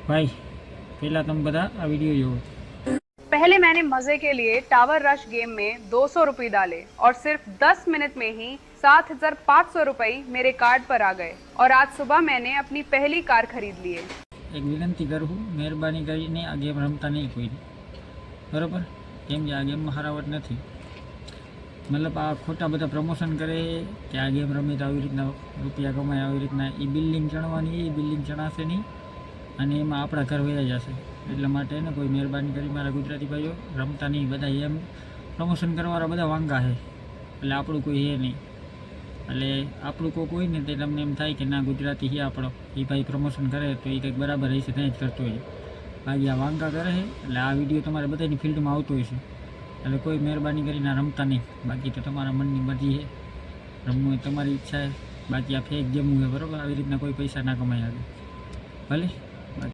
भाई पहला तुम बता आ वीडियो जो पहले मैंने मजे के लिए टावर रश गेम में 200 रुपए डाले और सिर्फ 10 मिनट में ही 7,500 रुपए मेरे कार्ड पर आ गए और आज सुबह मैंने अपनी पहली कार खरीद ली है। एक विनंती करूँ मेहरबानी करीने आ गेम रमता नहीं कोई बराबर केम आ गेम में हरावट नहीं मतलब आ खोटा बधा प्रमोशन करे कि आ गेम रमी तो आई रीतना रुपया कमाए आई रीतना ए बिल्डिंग चढ़वानी ए बिल्डिंग चढ़ाशे नहीं અને એમાં આપણા ઘર વયા જશે એટલા માટે ને કોઈ મહેરબાની કરી મારા ગુજરાતી ભાઈઓ રમતા નહીં બધા એમ પ્રમોશન કરવાવાળા બધા વાંગા છે એટલે આપણું કોઈ છે નહીં એટલે આપણું કોઈ ને તે તમને એમ થાય કે ના ગુજરાતી છે આપણો એ ભાઈ પ્રમોશન કરે તો એ કંઈક બરાબર હશે ત્યાં જ કરતો હોય બાકી આ વાંગા કરે છે એટલે આ વિડીયો તમારે બધાની ફિલ્ડમાં આવતો હોય છે એટલે કોઈ મહેરબાની કરીને રમતા નહીં બાકી તો તમારા મનની મરજી છે રમવું એ તમારી ઈચ્છા છે બાકી આ ફેક ગેમું છે બરાબર આવી રીતના કોઈ પૈસા ના કમાઈ આવે ભલે